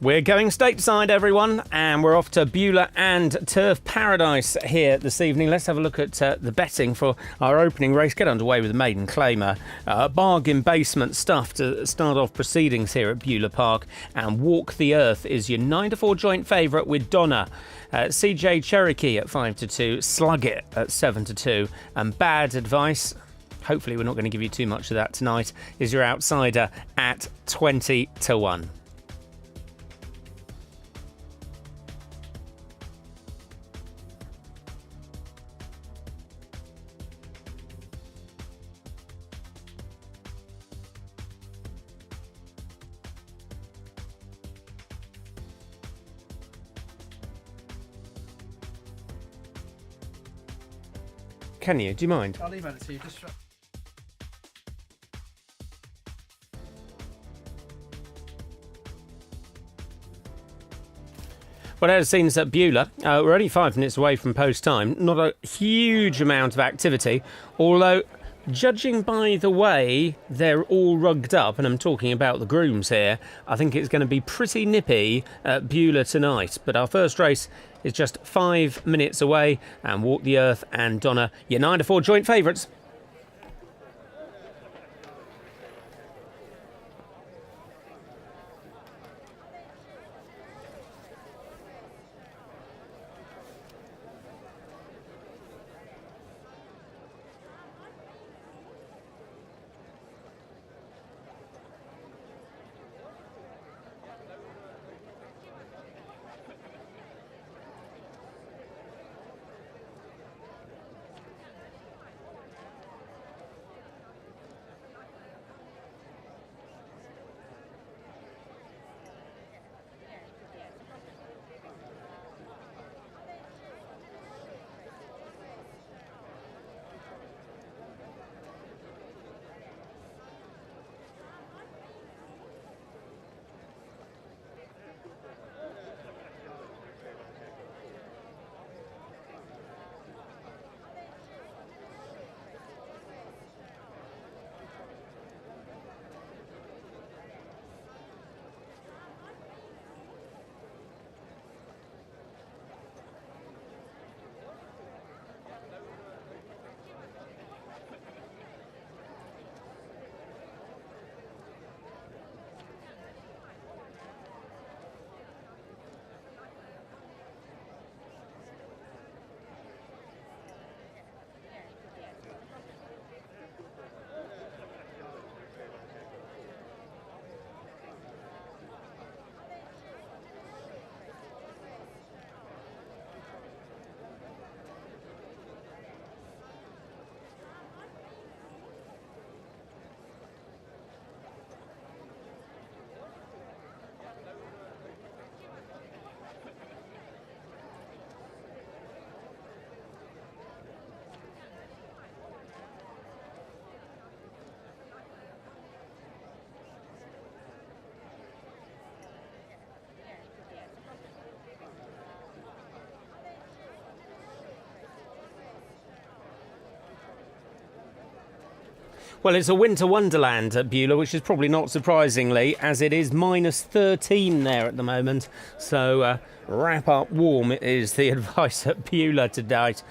We're going stateside, everyone, and we're off to Beulah and Turf Paradise here this evening. Let's have a look at the betting for our opening race. Get underway with the maiden claimer. Bargain basement stuff to start off proceedings here at Beulah Park. And Walk the Earth is your 9-4 joint favourite with Donna. CJ Cherokee at 5-2, Slug It at 7-2, and Bad Advice, hopefully we're not going to give you too much of that tonight, is your outsider at 20-1. Can you? Do you mind? I'll email it to you. Just Well, as scenes at Beulah, we're only 5 minutes away from post time. Not a huge amount of activity, although judging by the way they're all rugged up, and I'm talking about the grooms here, I think it's going to be pretty nippy at Beulah tonight. But our first race is just 5 minutes away, and Walk the Earth and Donna, your 9-4 joint favourites. Well, it's a winter wonderland at Beulah, which is probably not surprisingly, as it is -13 there at the moment. So wrap up warm is the advice at Beulah tonight.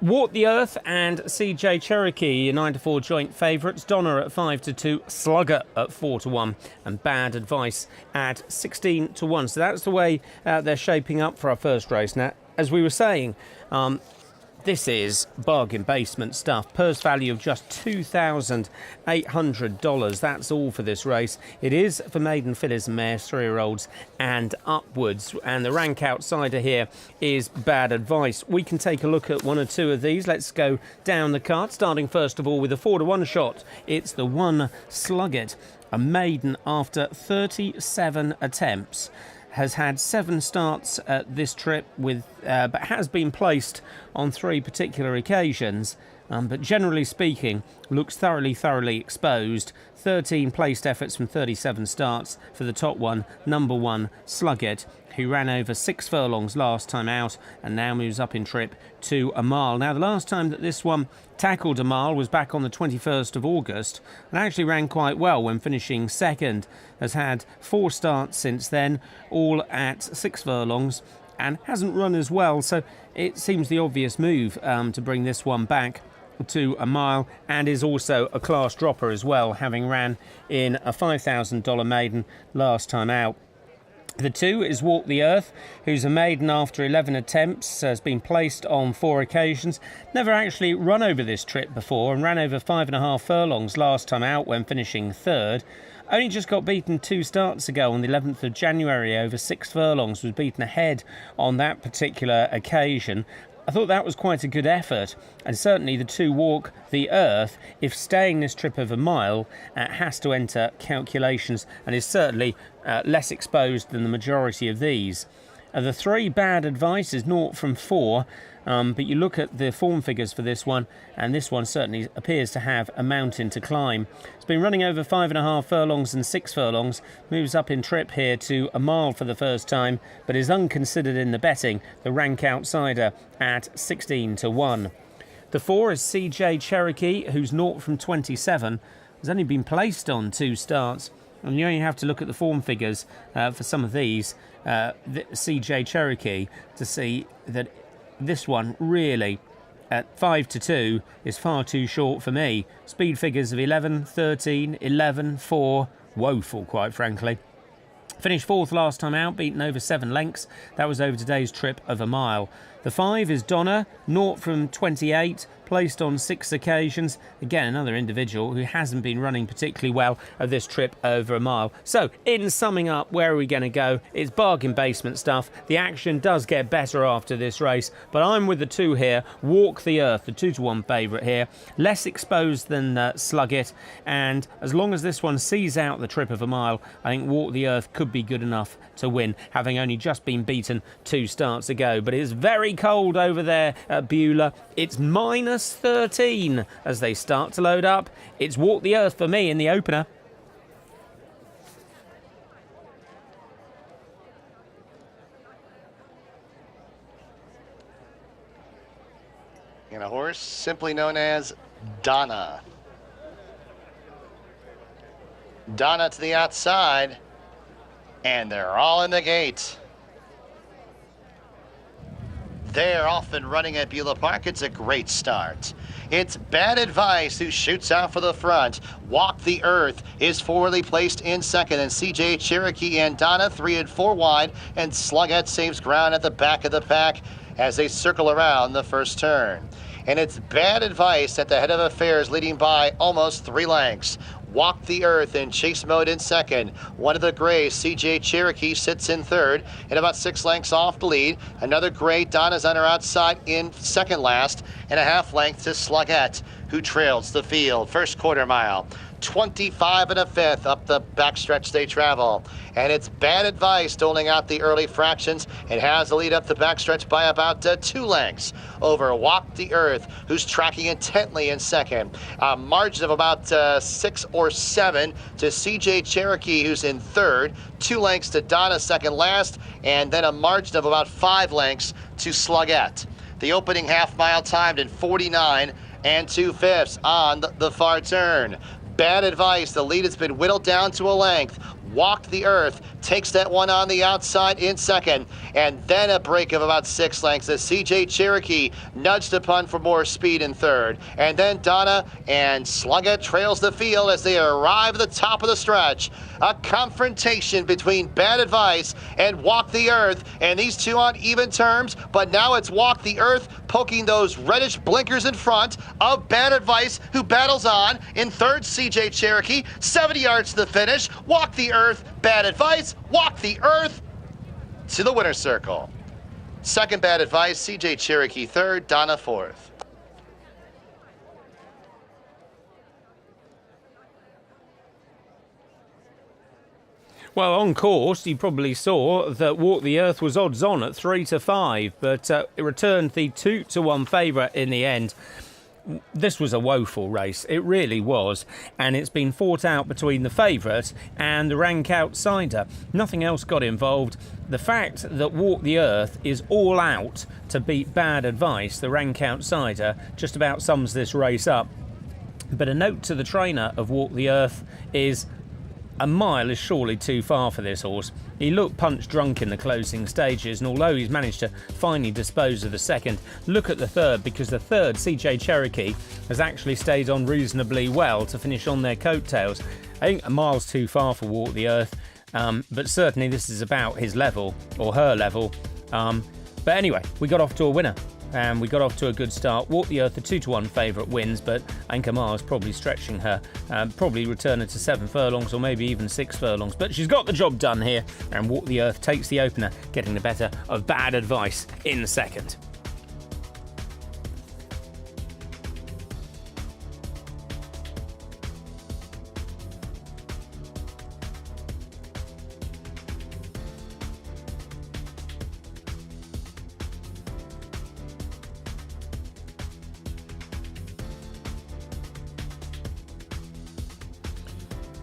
Walk the Earth and CJ Cherokee, your 9-4 joint favourites. Donna at 5-2, Slugger at 4-1, and Bad Advice at 16-1. So that's the way they're shaping up for our first race. Now, as we were saying, this is bargain basement stuff. Purse value of just $2,800. That's all for this race. It is for maiden fillies and mares, 3-year-olds and upwards. And the rank outsider here is Bad Advice. We can take a look at one or two of these. Let's go down the card, starting first of all with a 4-1 shot. It's the one Slug It, a maiden after 37 attempts. Has had 7 starts at this trip, with but has been placed on 3 particular occasions. but generally speaking, looks thoroughly exposed. 13 placed efforts from 37 starts for the top one, number one, Slugget, who ran over 6 furlongs last time out and now moves up in trip to a mile. Now, the last time that this one tackled a mile was back on the 21st of August and actually ran quite well when finishing second. Has had 4 starts since then, all at 6 furlongs, and hasn't run as well, so it seems the obvious move to bring this one back to a mile, and is also a class dropper as well, having ran in a $5,000 maiden last time out. The 2 is Walk the Earth, who's a maiden after 11 attempts, has been placed on 4 occasions, never actually run over this trip before, and ran over 5.5 furlongs last time out when finishing third. Only just got beaten 2 starts ago on the 11th of January over 6 furlongs, was beaten ahead on that particular occasion. I thought that was quite a good effort, and certainly the 2 Walk the Earth, if staying this trip of a mile, has to enter calculations and is certainly less exposed than the majority of these. The 3 Bad Advice is 0 from 4, but you look at the form figures for this one, and this one certainly appears to have a mountain to climb. It's been running over 5.5 furlongs and 6 furlongs, moves up in trip here to a mile for the first time, but is unconsidered in the betting, the rank outsider at 16 to 1. The 4 is CJ Cherokee, who's 0 from 27, has only been placed on 2 starts, and you only have to look at the form figures for some of these, CJ Cherokee, to see that this one really at 5 to 2 is far too short for me. Speed figures of 11, 13, 11, 4, woeful quite frankly. Finished 4th last time out, beaten over 7 lengths. That was over today's trip of a mile. The 5 is Donna, 0 from 28, placed on 6 occasions. Again, another individual who hasn't been running particularly well at this trip over a mile. So, in summing up, where are we going to go? It's bargain basement stuff. The action does get better after this race, but I'm with the 2 here. Walk the Earth, the 2 to 1 favourite here. Less exposed than Slugget, and as long as this one sees out the trip of a mile, I think Walk the Earth could be good enough to win, having only just been beaten 2 starts ago. But it's very cold over there at Beulah. It's minus 13 as they start to load up. It's Walk the Earth for me in the opener. And a horse simply known as Donna. Donna to the outside, and they're all in the gate. They're off and running at Beulah Park. It's a great start. It's Bad Advice who shoots out for the front. Walk the Earth is forwardly placed in second, and CJ Cherokee and Donna 3 and 4 wide, and Slugget saves ground at the back of the pack as they circle around the first turn. And it's Bad Advice at the head of affairs, leading by almost 3 lengths. Walk the Earth in chase mode in second. One of the grays, CJ Cherokee, sits in third and about 6 lengths off the lead. Another gray, Donna's on her outside in second last, and a half length to Slugget, who trails the field. First quarter mile, 25 1/5 up the backstretch they travel. And it's Bad Advice doling out the early fractions. It has the lead up the backstretch by about 2 lengths over Walk the Earth, who's tracking intently in second. A margin of about 6 or 7 to CJ Cherokee, who's in third. 2 lengths to Donna second last, and then a margin of about 5 lengths to Slugget. The opening half mile timed in 49 2/5 on the far turn. Bad Advice, the lead has been whittled down to a length. Walk the Earth takes that one on the outside in second, and then a break of about 6 lengths as CJ Cherokee nudged upon for more speed in third. And then Donna and Slugget trails the field as they arrive at the top of the stretch. A confrontation between Bad Advice and Walk the Earth, and these 2 on even terms, but now it's Walk the Earth poking those reddish blinkers in front of Bad Advice, who battles on. In third, CJ Cherokee, 70 yards to the finish. Walk the Earth, Bad Advice, Walk the Earth to the winner's circle. Second, Bad Advice, CJ Cherokee third, Donna fourth. Well, on course, you probably saw that Walk the Earth was odds on at 3 to 5, but it returned the 2 to 1 favourite in the end. this was a woeful race. It really was. And it's been fought out between the favourite and the rank outsider. Nothing else got involved. The fact that Walk the Earth is all out to beat Bad Advice, the rank outsider, just about sums this race up. But a note to the trainer of Walk the Earth is a mile is surely too far for this horse. He looked punch drunk in the closing stages, and although he's managed to finally dispose of the second, look at the third, because the third, CJ Cherokee, has actually stayed on reasonably well to finish on their coattails. I think a mile's too far for Walk the Earth, but certainly this is about his level, or her level. But anyway, we got off to a winner. And we got off to a good start. Walk the Earth, the 2-1 favourite, wins, but Anchor Mars probably stretching her, probably return her to 7 furlongs or maybe even 6 furlongs. But she's got the job done here, and Walk the Earth takes the opener, getting the better of Bad Advice in second.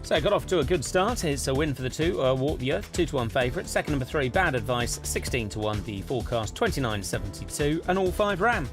So got off to a good start. It's a win for the two. Walk the Earth, 2-1 favourite. Second, number 3, Bad Advice, 16-1. The forecast, 29.72, and all 5 ran.